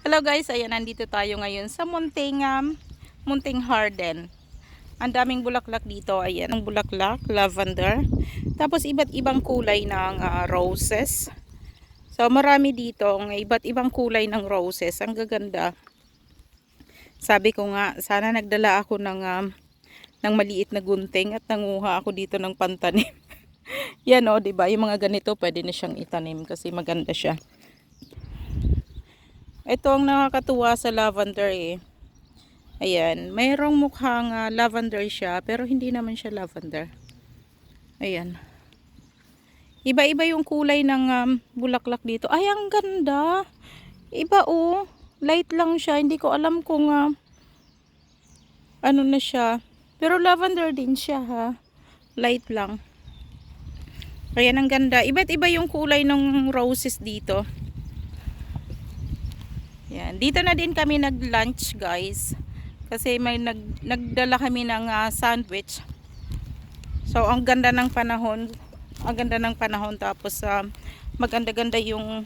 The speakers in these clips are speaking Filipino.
Hello guys, ayan, nandito tayo ngayon sa Munting Harden. Ang daming bulaklak dito, ayan, ang bulaklak, lavender, tapos iba't ibang kulay ng roses. So marami dito, iba't ibang kulay ng roses, ang gaganda. Sabi ko nga, sana nagdala ako ng maliit na gunting at nanguha ako dito ng pantanim. Yan o, diba? Yung mga ganito pwede na siyang itanim kasi maganda siya. Ito ang nakakatuwa sa lavender eh. Ayan, mayroong mukhang lavender siya pero hindi naman siya lavender. Ayan. Iba-iba yung kulay ng bulaklak dito. Ay, ang ganda. Iba oh. Light lang siya. Hindi ko alam kung ano na siya. Pero lavender din siya ha. Light lang. Ayan, ang ganda. Iba't iba yung kulay ng roses dito. Yan. Dito na din kami nag-lunch guys. Kasi may nagdala kami ng sandwich. So ang ganda ng panahon. Ang ganda ng panahon. Tapos maganda-ganda yung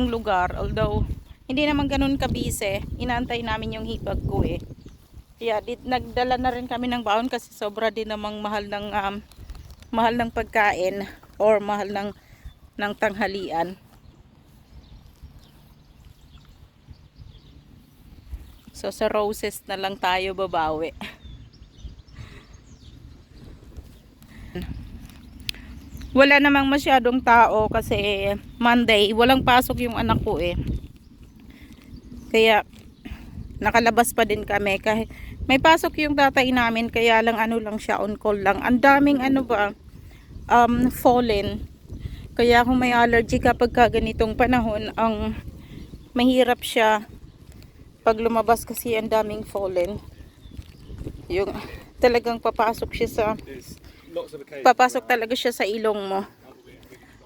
lugar. Although hindi naman ganun kabise. Inaantay namin yung hipag ko eh. Kaya nagdala na rin kami ng baon kasi sobra din namang mahal ng pagkain or mahal ng tanghalian. So sa roses na lang tayo babawi. Wala namang masyadong tao kasi Monday, walang pasok yung anak ko eh. Kaya nakalabas pa din kami kahit may pasok yung tatay namin, kaya lang ano lang siya, on call lang. Ang daming fallen. Kaya kung may allergy kapag ganitong panahon, ang mahirap siya pag lumabas kasi ang daming fallen. Yung talagang papasok talaga siya sa ilong mo.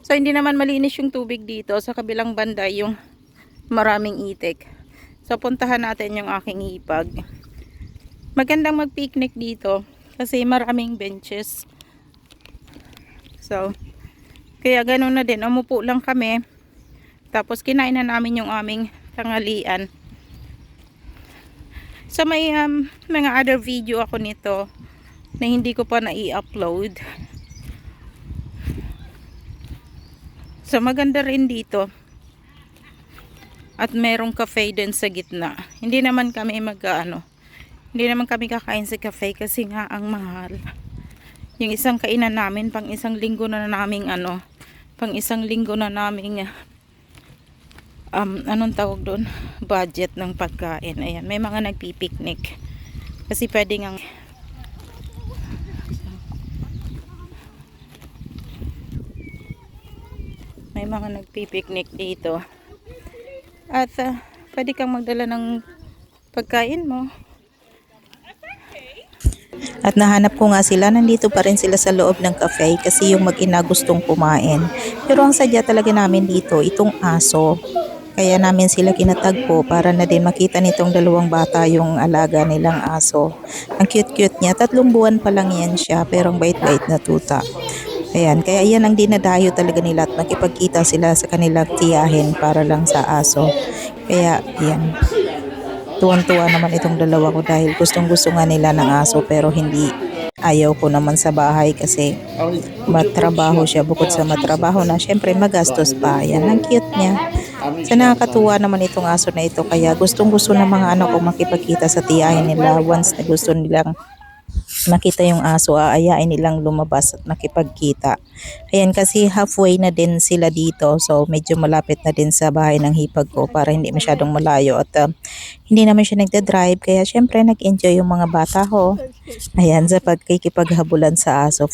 So hindi naman malinis yung tubig dito. Sa kabilang banda yung maraming itik. So puntahan natin yung aking hipag. Magandang mag-picnic dito kasi maraming benches. So kaya ganun na din. Umupo lang kami. Tapos kinain na namin yung aming tanghalian. So may mga other video ako nito na hindi ko pa na-i-upload. So maganda rin dito. At merong cafe din sa gitna. Hindi naman kami hindi naman kami kakain sa cafe kasi nga ang mahal. Yung isang kainan namin pang isang linggo na naming anong tawag doon, budget ng pagkain. Ayan, may mga nagpipiknik kasi pwede nga may mga nagpipiknik dito at pwede kang magdala ng pagkain mo. At nahanap ko nga sila, nandito pa rin sila sa loob ng cafe kasi yung mag-ina gustong kumain. Pero ang sadya talaga namin dito, itong aso. Kaya namin sila kinatagpo para na din makita nitong dalawang bata yung alaga nilang aso. Ang cute-cute niya, 3 buwan pa lang yan siya pero ang bait-bait na tuta. Ayan, kaya yan ang dinadayo talaga nila at makipagkita sila sa kanilang tiyahin para lang sa aso. Kaya yan, tuwan-tuwa naman itong dalawa ko dahil gustong-gusto nga nila ng aso pero hindi. Ayaw ko naman sa bahay kasi matrabaho siya. Bukod sa matrabaho na, syempre magastos pa. Ayan, ang cute niya. So nakakatuwa naman itong aso na ito. Kaya gustong-gusto ng mga anak ko makipagkita sa tiyahin nila. Once na gusto nilang makita yung aso, aayain nilang lumabas at makipagkita. Ayan, kasi halfway na din sila dito. So medyo malapit na din sa bahay ng hipag ko para hindi masyadong malayo. At hindi naman siya nagda-drive. Kaya syempre nag-enjoy yung mga bata ko. Ayan, sa pagkikipaghabulan sa aso.